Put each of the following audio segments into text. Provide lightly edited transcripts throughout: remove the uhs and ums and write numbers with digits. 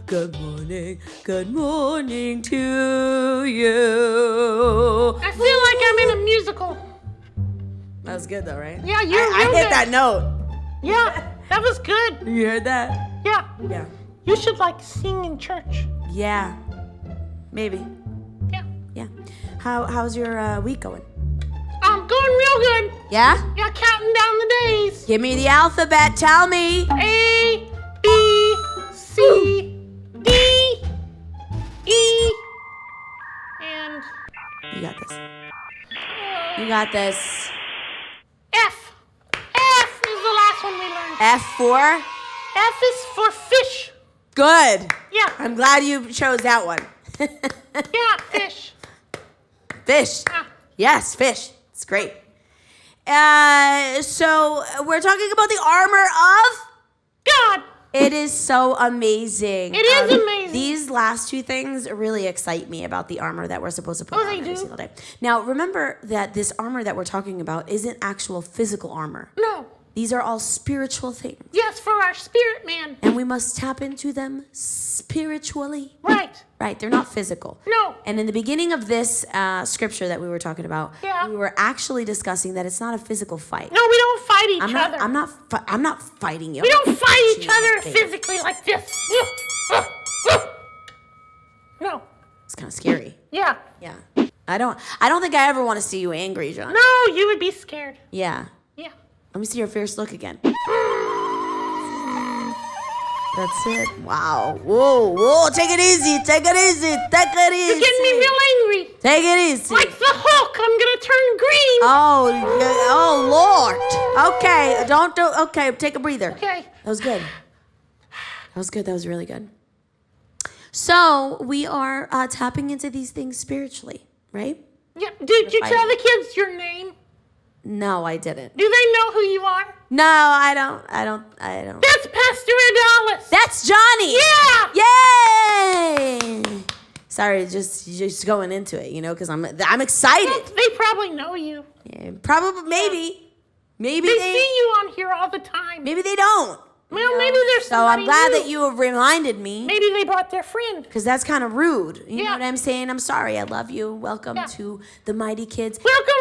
good morning to you. I feel like I'm in a musical. That was good though, right? Yeah, I hit that note. Yeah, that was good. You heard that? Yeah. Yeah. You should like sing in church. Yeah. Maybe. Yeah. Yeah. How's your week going? Going real good. Yeah? Yeah, counting down the days. Give me the alphabet. Tell me. A, B, C, D, E, and... You got this. You got this. F. F is the last one we learned. F for? F is for fish. Good. Yeah. I'm glad you chose that one. Yeah, fish. Fish. Yeah. Yes, fish. It's great. So we're talking about the armor of God. It is so amazing. It is amazing. These last two things really excite me about the armor that we're supposed to put on every single day. Now, remember that this armor that we're talking about isn't actual physical armor. No. These are all spiritual things. Yes, for our spirit man. And we must tap into them spiritually. Right. Right, they're not physical. No. And in the beginning of this scripture that we were talking about, we were actually discussing that it's not a physical fight. No, we don't fight each other. I'm not fighting you. We don't fight each other physically like this. No. It's kind of scary. Yeah. Yeah. I don't think I ever want to see you angry, John. No, you would be scared. Yeah. Yeah. Let me see your fierce look again. That's it. Wow. Whoa. Take it easy. Take it easy. Take it easy. You're getting me real angry. Take it easy. Like the Hulk, I'm gonna turn green. Oh Lord. Okay. Okay, take a breather. Okay. That was good. That was really good. So we are tapping into these things spiritually, right? Yeah. Did you tell the kids your name? No, I didn't. Do they know who you are? No, I don't. That's Pastor Adalis. That's Johnnie. Yeah. Yay! Sorry, just going into it, because I'm excited. They probably know you. Yeah, probably, maybe. Maybe they see you on here all the time. Maybe they don't. Well, maybe there's somebody So I'm glad new. that you have reminded me. Maybe they brought their friend. Because that's kind of rude. You know what I'm saying? I'm sorry. I love you. Welcome to the Mighty Kids. Welcome.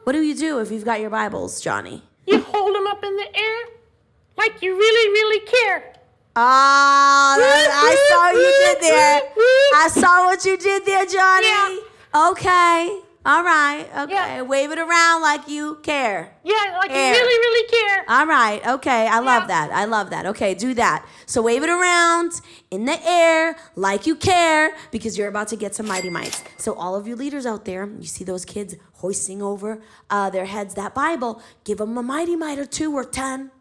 What do you do if you've got your Bibles, Johnnie? You hold them up in the air like you really, really care. I saw you did there. I saw what you did there, Johnnie. Yeah. Okay. All right. Okay. Yeah. Wave it around like you care. Yeah, like you really, really care. All right. Okay. I love that. Okay, do that. So wave it around in the air like you care because you're about to get some Mighty Mites. So all of you leaders out there, you see those kids hoisting over their heads that Bible, give them a Mighty Mite or 2 or 10.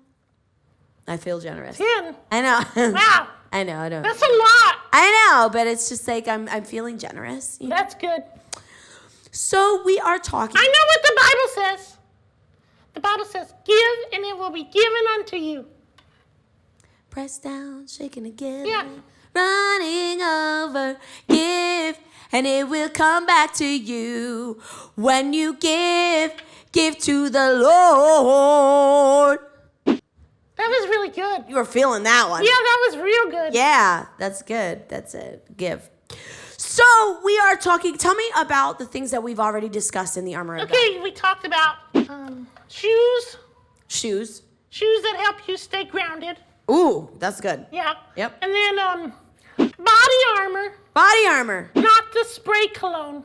I feel generous. 10. I know. Wow. I know. That's a lot. I know, but it's just like I'm feeling generous. That's good. So we are talking. I know what the Bible says. The Bible says, give and it will be given unto you. Press down, shaking again. Yeah. Running over, give, and it will come back to you. When you give to the Lord. That was really good. You were feeling that one. Yeah, that was real good. Yeah, that's good. That's it. Give. So we are talking. Tell me about the things that we've already discussed in the armor of God. Okay, we talked about shoes. Shoes. Shoes that help you stay grounded. Ooh, that's good. Yeah. Yep. And then body armor. Body armor. Not the spray cologne.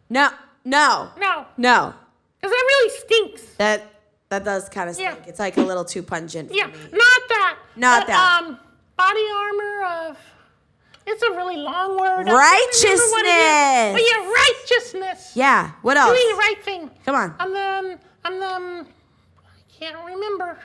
No. No. No. Because that really stinks. That does kind of stink. Yeah. It's like a little too pungent for me. Not that. Not that. Body armor of... It's a really long word. Righteousness. But yeah, righteousness. Yeah. What else? Doing the right thing. Come on. And then I can't remember.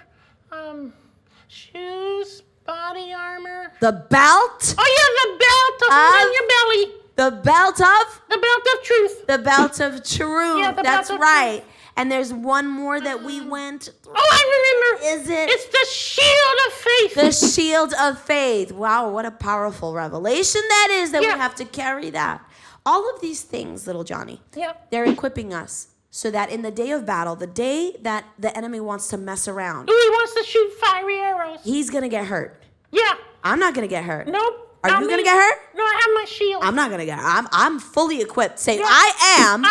Shoes, body armor. The belt. Oh yeah, the belt on your belly. The belt of? The belt of truth. The belt of truth. Yeah, That's belt of right. truth. And there's one more that we went through. Oh, I remember. Is it? It's the shield of faith. The shield of faith. Wow, what a powerful revelation that is that we have to carry that. All of these things, little Johnnie, they're equipping us so that in the day of battle, the day that the enemy wants to mess around. He wants to shoot fiery arrows. He's going to get hurt. Yeah. I'm not going to get hurt. Nope. Are Not you me. gonna get her? No, I have my shield. I'm not gonna get her. I'm fully equipped. Say, Yeah. I am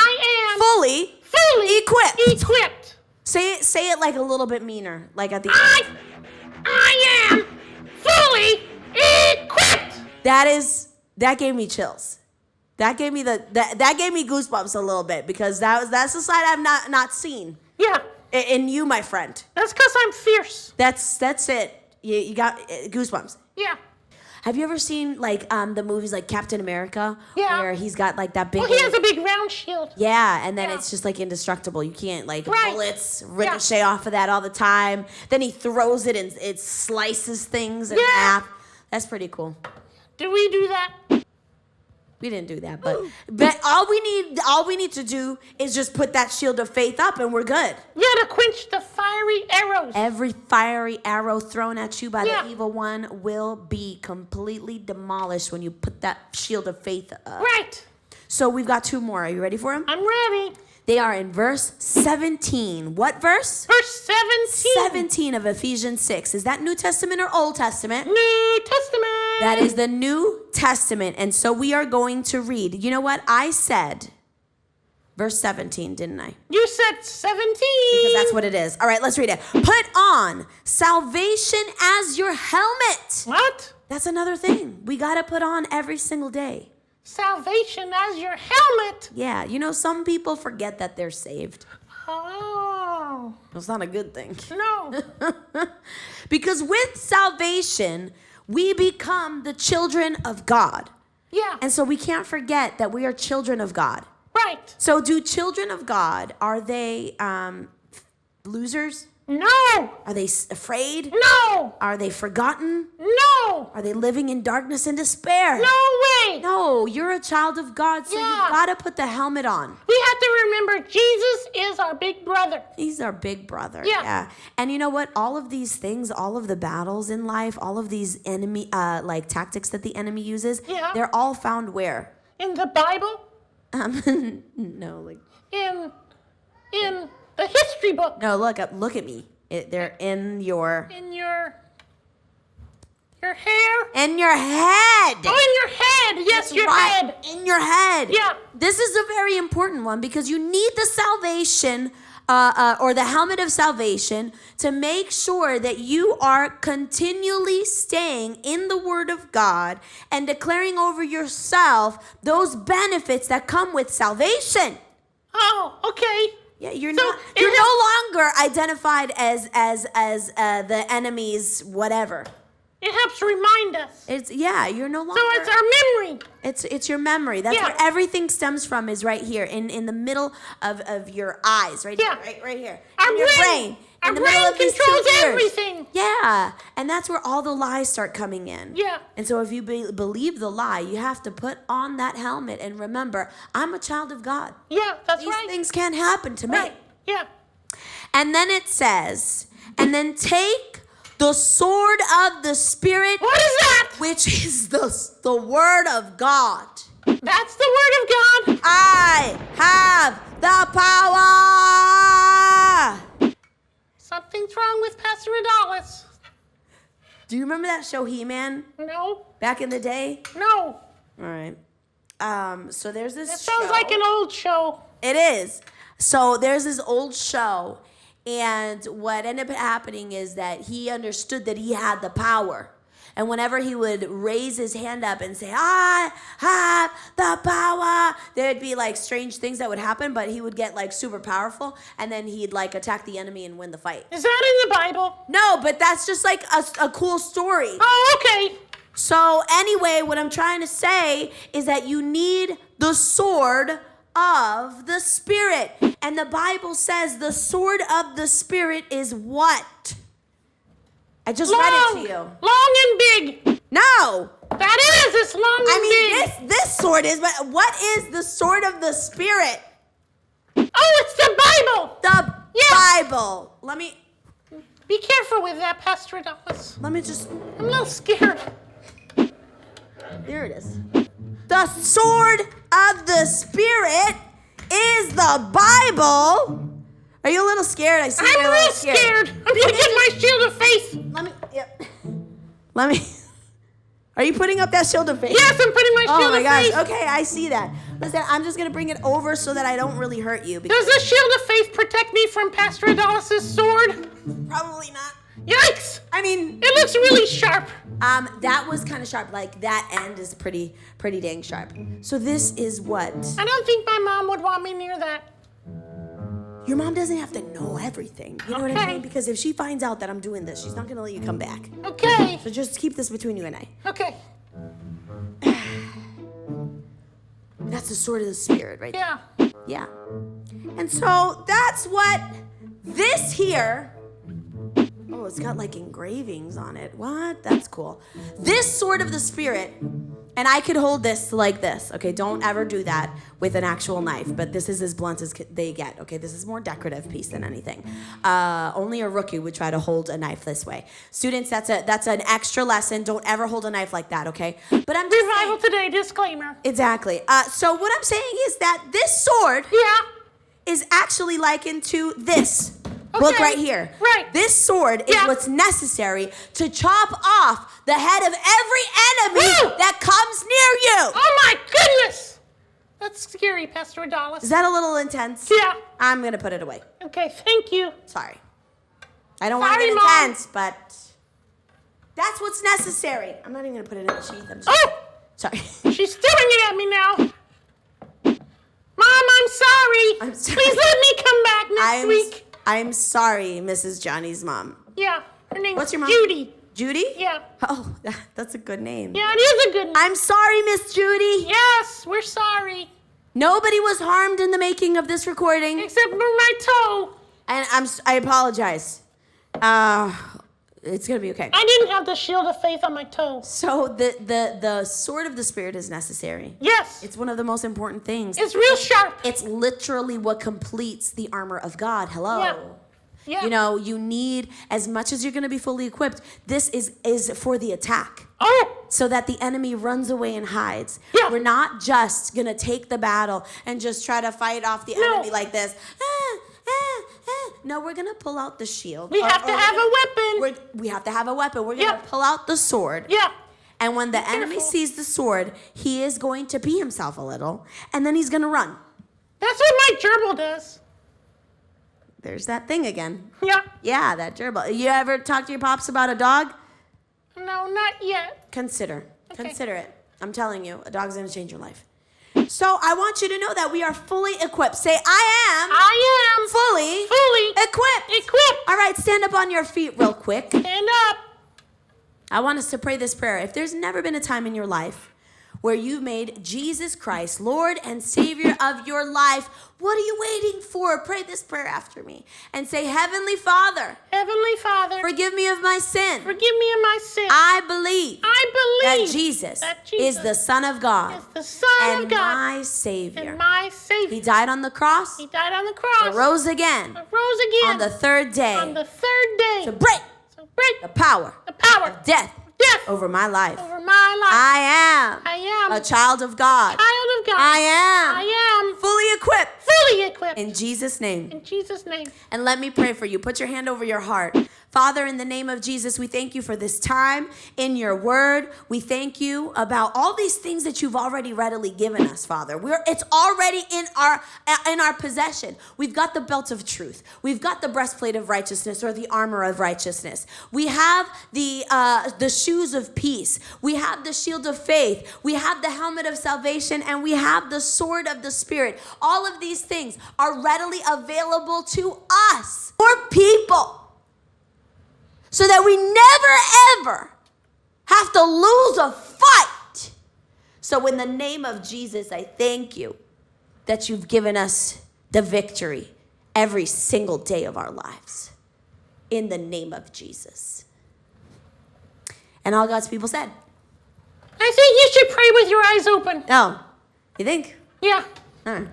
fully equipped. Equipped. Say it like a little bit meaner, like at the end. I am fully equipped. That gave me chills. That gave me that gave me goosebumps a little bit because that's the side I've not seen. Yeah. In you, my friend. That's because I'm fierce. That's it. You got goosebumps. Yeah. Have you ever seen like the movies like Captain America? Yeah. Where he's got like that big. Well, he has a big round shield. Yeah, and then Yeah. it's just like indestructible. You can't like Right. bullets ricochet off of that all the time. Then he throws it and it slices things in half. That's pretty cool. Did we do that? We didn't do that, but all we need to do is just put that shield of faith up and we're good. Yeah, to quench the fiery arrows. Every fiery arrow thrown at you by Yeah. the evil one will be completely demolished when you put that shield of faith up. Right. So we've got two more. Are you ready for them? I'm ready. They are in verse 17. What verse? Verse 17. 17 of Ephesians 6. Is that New Testament or Old Testament? New Testament. That is the New Testament. And so we are going to read. You know what? I said verse 17, didn't I? You said 17. Because that's what it is. All right, let's read it. Put on salvation as your helmet. What? That's another thing we got to put on every single day. Salvation as your helmet. Yeah, you know, some people forget that they're saved. Oh. It's not a good thing. No. Because with salvation, we become the children of God. Yeah. And so we can't forget that we are children of God. Right. So do children of God, are they losers? No. Are they afraid? No. Are they forgotten? No. Are they living in darkness and despair? No way. No, you're a child of God, so Yeah. you gotta put the helmet on. We have to remember Jesus is our big brother. He's our big brother. Yeah. And you know what? All of these things, all of the battles in life, all of these enemy like tactics that the enemy uses, Yeah. they're all found where? In the Bible, No, like in the history book, no. Look at me. They're in your in your hair. in your head. Oh, in your head. Yes, That's your right, head. in your head. Yeah. This is a very important one because you need the salvation or the helmet of salvation to make sure that you are continually staying in the Word of God and declaring over yourself those benefits that come with salvation. Oh, okay. Yeah, you're So not. it You're has- no longer identified as the enemy's whatever. It helps remind us. You're no longer. So it's our memory. It's your memory. That's Yeah. where everything stems from. Is right here in the middle of your eyes, right Yeah. here, right here. Our in your brain. Our in the middle brain of these two controls ears. everything. Yeah, and that's where all the lies start coming in. Yeah. And so if you believe the lie, you have to put on that helmet and remember, I'm a child of God. Yeah, that's These right. things can't happen to me. Right. Yeah. And then it says, and then take the sword of the Spirit, What is that? which is the word of God. That's the word of God. I have the power. Something's wrong with Pastor Adalis. Do you remember that show He-Man No. back in the day? No. All right. So there's this It sounds show. like an old show. It is. So there's this old show, and what ended up happening is that he understood that he had the power. And whenever he would raise his hand up and say, I have the power, there'd be like strange things that would happen, but he would get like super powerful, and then he'd like attack the enemy and win the fight. Is that in the Bible? No, but that's just like a cool story. Oh, okay. So anyway, what I'm trying to say is that you need the sword of the Spirit. And the Bible says the sword of the Spirit is what? I just read it to you. Long and big. No. That is. It's long and big. This sword is, but what is the sword of the Spirit? Oh, it's the Bible. The Yeah. Bible. Let me Be careful with that, Pastor Adalis. just, I'm a little scared. there it is. The sword of the Spirit is the Bible. Are you a little scared? I see I'm you're a real little scared. I'm gonna get my shield of faith. Let me Are you putting up that shield of faith? Yes, I'm putting my Oh shield my of gosh. faith. Okay, I see that. Listen, I'm just going to bring it over so that I don't really hurt you. Does the shield of faith protect me from Pastor Adalis' sword? Probably not. Yikes! I mean, It looks really sharp. that was kind of sharp. Like, that end is pretty dang sharp. So this is what? I don't think my mom would want me near that. Your mom doesn't have to know everything. You know what I Okay. mean? Because if she finds out that I'm doing this, she's not going to let you come back. Okay. So just keep this between you and I. Okay. That's the sword of the Spirit, right? Yeah. Yeah. And so that's what this here. Oh, it's got like engravings on it. What? That's cool. This sword of the Spirit, and I could hold this like this. Okay, don't ever do that with an actual knife, but this is as blunt as they get. Okay, this is more decorative piece than anything. Only a rookie would try to hold a knife this way. Students, that's an extra lesson. Don't ever hold a knife like that, okay? But I'm just Revival saying, today, disclaimer. exactly. So what I'm saying is that this sword Yeah. is actually likened to this. Look Okay. right here. Right. This sword is Yeah. what's necessary to chop off the head of every enemy Woo! that comes near you. Oh my goodness! That's scary, Pastor Adalis. Is that a little intense? Yeah. I'm going to put it away. Okay, thank you. Sorry. I don't want to Sorry, get Mom. intense, but that's what's necessary. I'm not even going to put it in the sheath. I'm just Oh! sorry. She's throwing it at me now. Mom, I'm sorry. I'm sorry. Please let me come back next week. I'm sorry, Mrs. Johnny's mom. Yeah, her name's What's your mom? Judy. Judy? Yeah. Oh, that's a good name. Yeah, it is a good name. I'm sorry, Miss Judy. Yes, we're sorry. Nobody was harmed in the making of this recording, Except for my toe. and I apologize. It's gonna be okay. I didn't have the shield of faith on my toe. So the sword of the Spirit is necessary. Yes. It's one of the most important things. It's real sharp. It's literally what completes the armor of God. Hello. Yeah. Yeah. You know, you need, as much as you're going to be fully equipped, this is for the attack. Oh. So that the enemy runs away and hides. Yeah. We're not just going to take the battle and just try to fight off the No. enemy like this. No, we're going to pull out the shield. We have to have a weapon. We have to have a weapon. We're going to Yeah. pull out the sword. Yeah. And when the enemy careful. sees the sword, he is going to pee himself a little. And then he's going to run. That's what my gerbil does. There's that thing again. Yeah. Yeah, that gerbil. You ever talk to your pops about a dog? No, not yet. Consider Okay. it. I'm telling you, a dog's going to change your life. So I want you to know that we are fully equipped. Say, I am fully equipped. Equipped. All right, stand up on your feet real quick. Stand up. I want us to pray this prayer. If there's never been a time in your life where you've made Jesus Christ Lord and Savior of your life, what are you waiting for? Pray this prayer after me and say, Heavenly Father, Heavenly Father, forgive me of my sin. forgive me of my sin. I believe I believe that Jesus that Jesus is the Son of God is the Son and of God my Savior. and my Savior. He died on the cross, He died on the cross. rose again Rose again on the third day on the third day to break to break the power the power of death over my life. over my life. I I am am a child of God. child of God. I am fully equipped fully equipped in Jesus' name. in Jesus' name. And let me pray for you. Put your hand over your heart. Father, in the name of Jesus, we thank you for this time in your word. We thank you about all these things that you've already readily given us, Father. It's already in our possession. We've got the belt of truth. We've got the breastplate of righteousness, or the armor of righteousness. We have the shoes of peace. We have the shield of faith. We have the helmet of salvation, and we have the sword of the Spirit. All of these things are readily available to us, for people, so that we never, ever have to lose a fight. So in the name of Jesus, I thank you that you've given us the victory every single day of our lives. In the name of Jesus. And all God's people said, I think you should pray with your eyes open. oh, you think? Yeah. All right.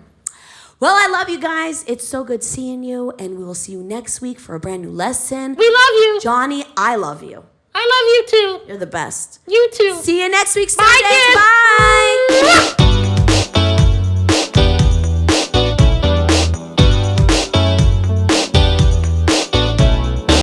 Well, I love you guys. It's so good seeing you, and we will see you next week for a brand new lesson. We love you. Johnny, I love you. I love you too. You're the best. You too. See you next week, Bye, students. kids. Bye.